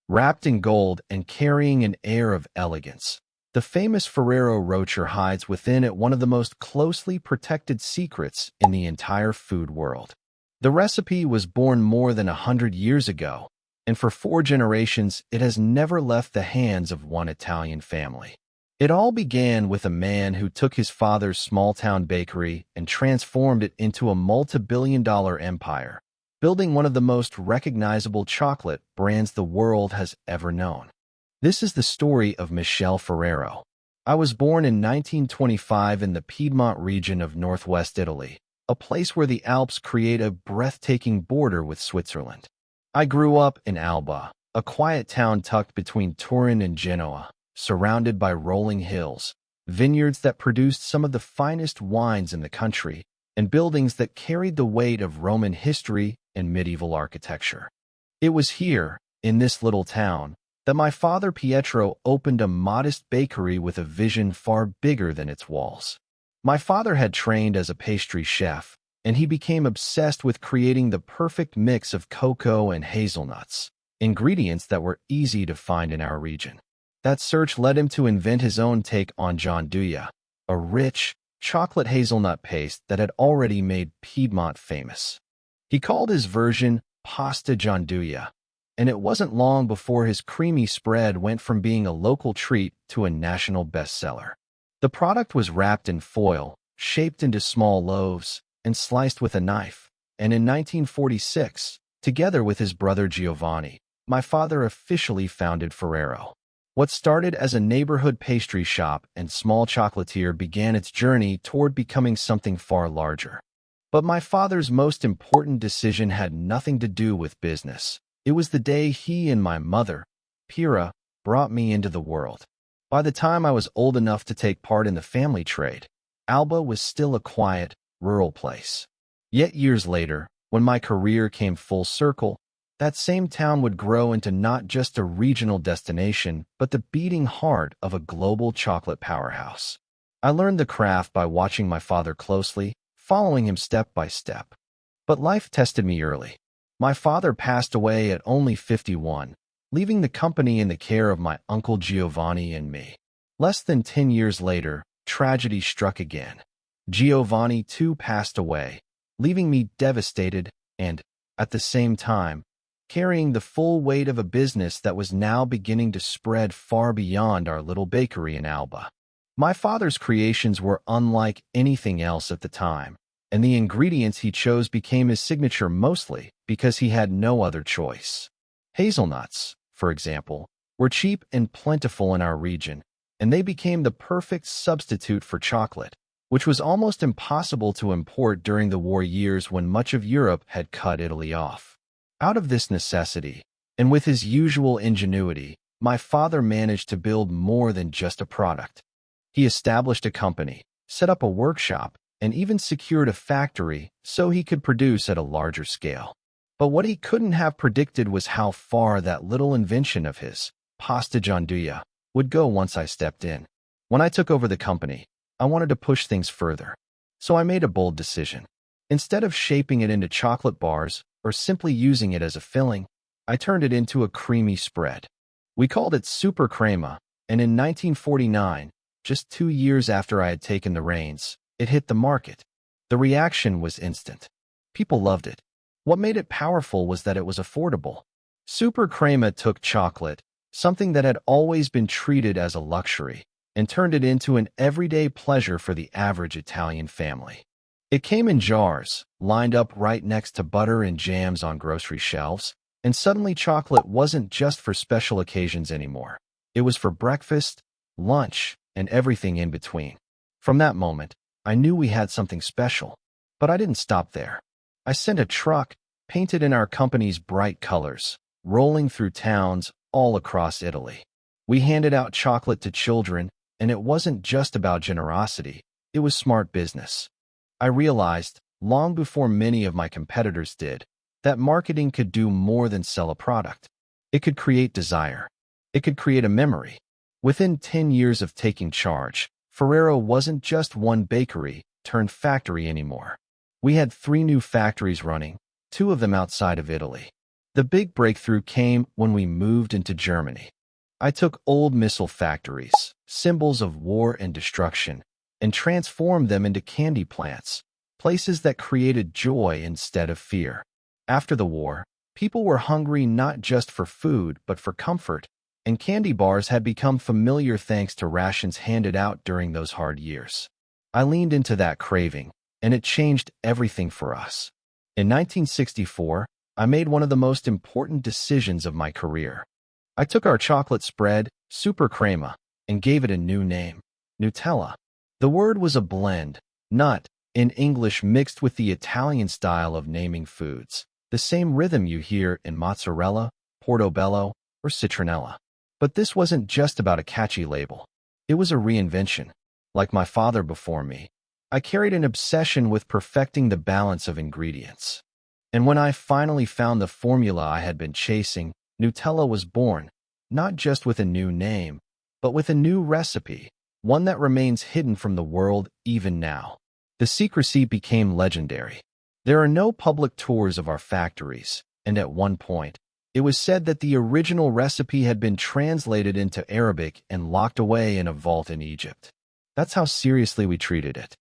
wrapped in gold and carrying an air of elegance. The famous Ferrero Rocher hides within it one of the most closely protected secrets in the entire food world. The recipe was born more than 100 years ago, and for 4 generations it has never left the hands of one Italian family. It all began with a man who took his father's small-town bakery and transformed it into a multi-billion-dollar empire, building one of the most recognizable chocolate brands the world has ever known. This is the story of Michele Ferrero. I was born in 1925 in the Piedmont region of northwest Italy, a place where the Alps create a breathtaking border with Switzerland. I grew up in Alba, a quiet town tucked between Turin and Genoa, surrounded by rolling hills, vineyards that produced some of the finest wines in the country, and buildings that carried the weight of Roman history and medieval architecture. It was here, in this little town, that my father Pietro opened a modest bakery with a vision far bigger than its walls. My father had trained as a pastry chef, and he became obsessed with creating the perfect mix of cocoa and hazelnuts, ingredients that were easy to find in our region. That search led him to invent his own take on gianduja, a rich, chocolate hazelnut paste that had already made Piedmont famous. He called his version pasta gianduja, and it wasn't long before his creamy spread went from being a local treat to a national bestseller. The product was wrapped in foil, shaped into small loaves, and sliced with a knife, and in 1946, together with his brother Giovanni, my father officially founded Ferrero. What started as a neighborhood pastry shop and small chocolatier began its journey toward becoming something far larger. But my father's most important decision had nothing to do with business. It was the day he and my mother, Pira, brought me into the world. By the time I was old enough to take part in the family trade, Alba was still a quiet, rural place. Yet years later, when my career came full circle, that same town would grow into not just a regional destination, but the beating heart of a global chocolate powerhouse. I learned the craft by watching my father closely, following him step by step. But life tested me early. My father passed away at only 51, leaving the company in the care of my uncle Giovanni and me. Less than 10 years later, tragedy struck again. Giovanni too passed away, leaving me devastated and, at the same time, carrying the full weight of a business that was now beginning to spread far beyond our little bakery in Alba. My father's creations were unlike anything else at the time, and the ingredients he chose became his signature mostly because he had no other choice. Hazelnuts, for example, were cheap and plentiful in our region, and they became the perfect substitute for chocolate, which was almost impossible to import during the war years when much of Europe had cut Italy off. Out of this necessity, and with his usual ingenuity, my father managed to build more than just a product. He established a company, set up a workshop, and even secured a factory so he could produce at a larger scale. But what he couldn't have predicted was how far that little invention of his, pasta gianduja, would go once I stepped in. When I took over the company, I wanted to push things further. So I made a bold decision. Instead of shaping it into chocolate bars or simply using it as a filling, I turned it into a creamy spread. We called it Super Crema, and in 1949, just 2 years after I had taken the reins, it hit the market. The reaction was instant. People loved it. What made it powerful was that it was affordable. Super Crema took chocolate, something that had always been treated as a luxury, and turned it into an everyday pleasure for the average Italian family. It came in jars, lined up right next to butter and jams on grocery shelves, and suddenly chocolate wasn't just for special occasions anymore. It was for breakfast, lunch, and everything in between. From that moment, I knew we had something special. But I didn't stop there. I sent a truck, painted in our company's bright colors, rolling through towns all across Italy. We handed out chocolate to children, and it wasn't just about generosity, it was smart business. I realized, long before many of my competitors did, that marketing could do more than sell a product. It could create desire. It could create a memory. Within 10 years of taking charge, Ferrero wasn't just one bakery turned factory anymore. We had 3 new factories running, 2 of them outside of Italy. The big breakthrough came when we moved into Germany. I took old missile factories, symbols of war and destruction, and transformed them into candy plants, places that created joy instead of fear. After the war, people were hungry not just for food but for comfort, and candy bars had become familiar thanks to rations handed out during those hard years. I leaned into that craving, and it changed everything for us. In 1964, I made one of the most important decisions of my career. I took our chocolate spread, Super Crema, and gave it a new name, Nutella. The word was a blend, nut, in English mixed with the Italian style of naming foods, the same rhythm you hear in mozzarella, portobello, or citronella. But this wasn't just about a catchy label. It was a reinvention. Like my father before me, I carried an obsession with perfecting the balance of ingredients. And when I finally found the formula I had been chasing, Nutella was born, not just with a new name, but with a new recipe, one that remains hidden from the world even now. The secrecy became legendary. There are no public tours of our factories, and at one point, it was said that the original recipe had been translated into Arabic and locked away in a vault in Egypt. That's how seriously we treated it.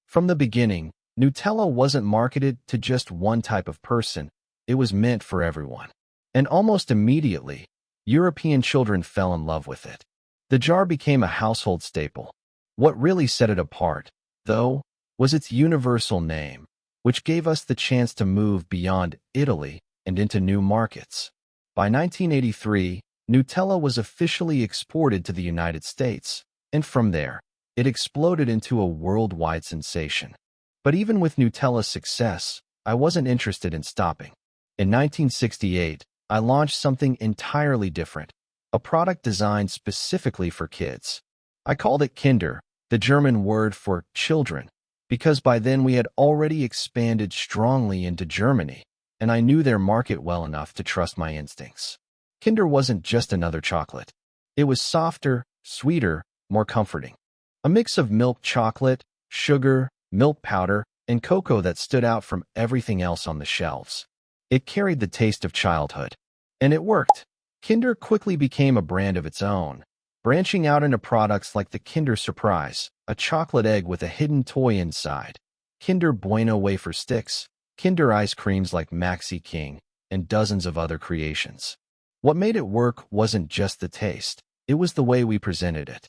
From the beginning, Nutella wasn't marketed to just one type of person, it was meant for everyone. And almost immediately, European children fell in love with it. The jar became a household staple. What really set it apart, though, was its universal name, which gave us the chance to move beyond Italy and into new markets. By 1983, Nutella was officially exported to the United States, and from there, it exploded into a worldwide sensation. But even with Nutella's success, I wasn't interested in stopping. In 1968, I launched something entirely different, a product designed specifically for kids. I called it Kinder, the German word for children, because by then we had already expanded strongly into Germany, and I knew their market well enough to trust my instincts. Kinder wasn't just another chocolate. It was softer, sweeter, more comforting. A mix of milk chocolate, sugar, milk powder, and cocoa that stood out from everything else on the shelves. It carried the taste of childhood. And it worked. Kinder quickly became a brand of its own, branching out into products like the Kinder Surprise, a chocolate egg with a hidden toy inside, Kinder Bueno wafer sticks, Kinder ice creams like Maxi King, and dozens of other creations. What made it work wasn't just the taste, it was the way we presented it.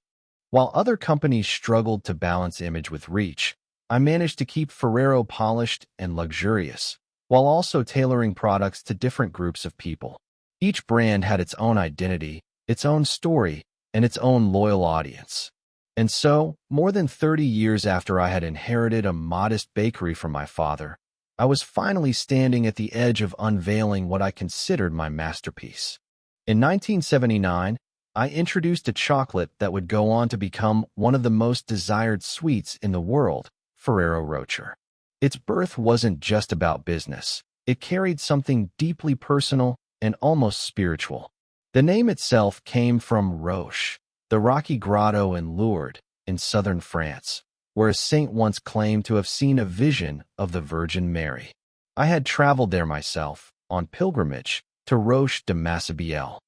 While other companies struggled to balance image with reach, I managed to keep Ferrero polished and luxurious, while also tailoring products to different groups of people. Each brand had its own identity, its own story, and its own loyal audience. And so, more than 30 years after I had inherited a modest bakery from my father, I was finally standing at the edge of unveiling what I considered my masterpiece. In 1979, I introduced a chocolate that would go on to become one of the most desired sweets in the world, Ferrero Rocher. Its birth wasn't just about business. It carried something deeply personal and almost spiritual. The name itself came from Roche, the rocky grotto in Lourdes, in southern France, where a saint once claimed to have seen a vision of the Virgin Mary. I had traveled there myself, on pilgrimage, to Roche de Massabielle.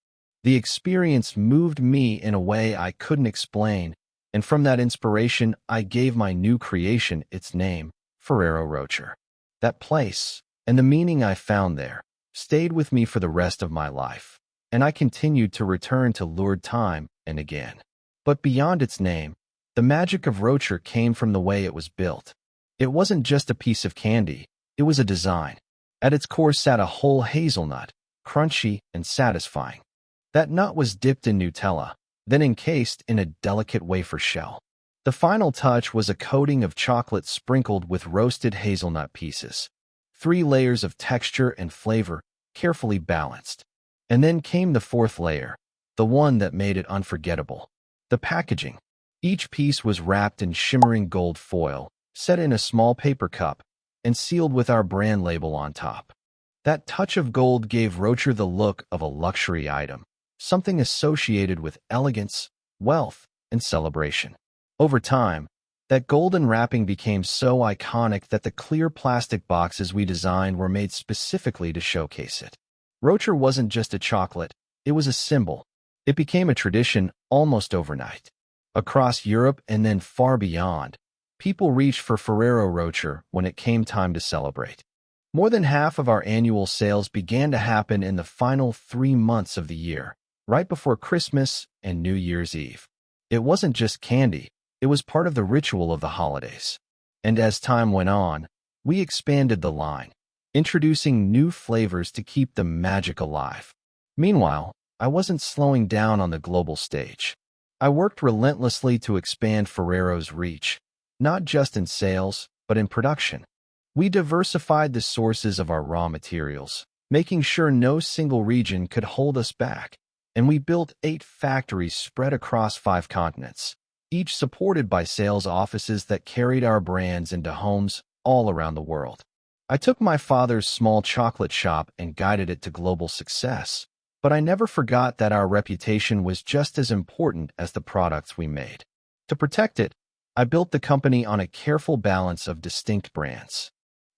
The experience moved me in a way I couldn't explain, and from that inspiration, I gave my new creation its name, Ferrero Rocher. That place, and the meaning I found there, stayed with me for the rest of my life, and I continued to return to Lourdes time and again. But beyond its name, the magic of Rocher came from the way it was built. It wasn't just a piece of candy, it was a design. At its core sat a whole hazelnut, crunchy and satisfying. That nut was dipped in Nutella, then encased in a delicate wafer shell. The final touch was a coating of chocolate sprinkled with roasted hazelnut pieces. 3 layers of texture and flavor, carefully balanced. And then came the 4th layer, the one that made it unforgettable. The packaging. Each piece was wrapped in shimmering gold foil, set in a small paper cup, and sealed with our brand label on top. That touch of gold gave Rocher the look of a luxury item, something associated with elegance, wealth, and celebration. Over time, that golden wrapping became so iconic that the clear plastic boxes we designed were made specifically to showcase it. Rocher wasn't just a chocolate, it was a symbol. It became a tradition almost overnight. Across Europe and then far beyond, people reached for Ferrero Rocher when it came time to celebrate. More than half of our annual sales began to happen in the final 3 months of the year, right before Christmas and New Year's Eve. It wasn't just candy, it was part of the ritual of the holidays. And as time went on, we expanded the line, introducing new flavors to keep the magic alive. Meanwhile, I wasn't slowing down on the global stage. I worked relentlessly to expand Ferrero's reach, not just in sales, but in production. We diversified the sources of our raw materials, making sure no single region could hold us back. And we built 8 factories spread across 5 continents, each supported by sales offices that carried our brands into homes all around the world. I took my father's small chocolate shop and guided it to global success, but I never forgot that our reputation was just as important as the products we made. To protect it, I built the company on a careful balance of distinct brands.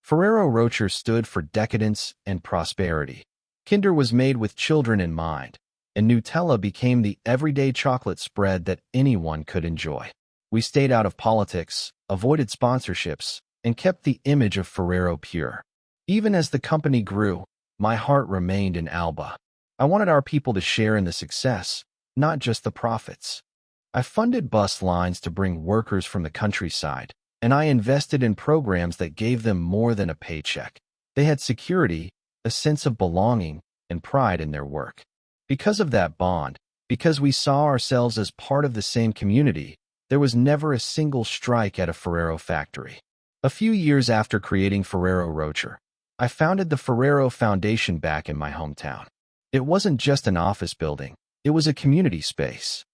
Ferrero Rocher stood for decadence and prosperity. Kinder was made with children in mind, and Nutella became the everyday chocolate spread that anyone could enjoy. We stayed out of politics, avoided sponsorships, and kept the image of Ferrero pure. Even as the company grew, my heart remained in Alba. I wanted our people to share in the success, not just the profits. I funded bus lines to bring workers from the countryside, and I invested in programs that gave them more than a paycheck. They had security, a sense of belonging, and pride in their work. Because of that bond, because we saw ourselves as part of the same community, there was never a single strike at a Ferrero factory. A few years after creating Ferrero Rocher, I founded the Ferrero Foundation back in my hometown. It wasn't just an office building, it was a community space.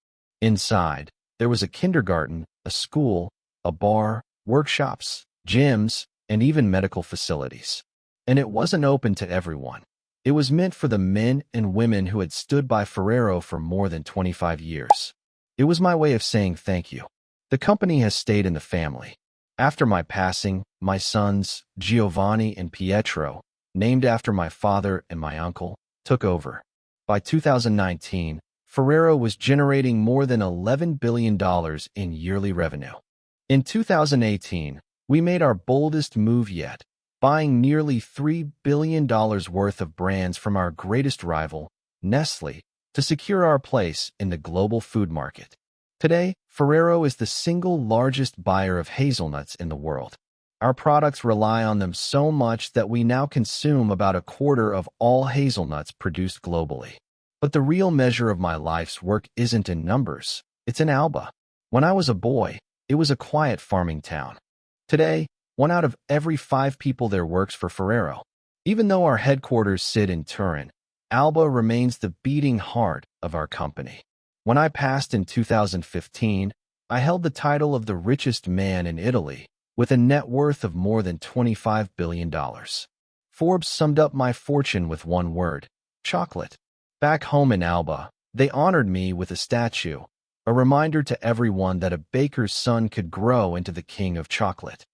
Inside, there was a kindergarten, a school, a bar, workshops, gyms, and even medical facilities. And it wasn't open to everyone. It was meant for the men and women who had stood by Ferrero for more than 25 years. It was my way of saying thank you. The company has stayed in the family. After my passing, my sons, Giovanni and Pietro, named after my father and my uncle, took over. By 2019, Ferrero was generating more than $11 billion in yearly revenue. In 2018, we made our boldest move yet, buying nearly $3 billion worth of brands from our greatest rival, Nestlé, to secure our place in the global food market. Today, Ferrero is the single largest buyer of hazelnuts in the world. Our products rely on them so much that we now consume about a quarter of all hazelnuts produced globally. But the real measure of my life's work isn't in numbers, it's in Alba. When I was a boy, it was a quiet farming town. Today, 1 out of every 5 people there works for Ferrero. Even though our headquarters sit in Turin, Alba remains the beating heart of our company. When I passed in 2015, I held the title of the richest man in Italy, with a net worth of more than $25 billion. Forbes summed up my fortune with one word: chocolate. Back home in Alba, they honored me with a statue, a reminder to everyone that a baker's son could grow into the king of chocolate.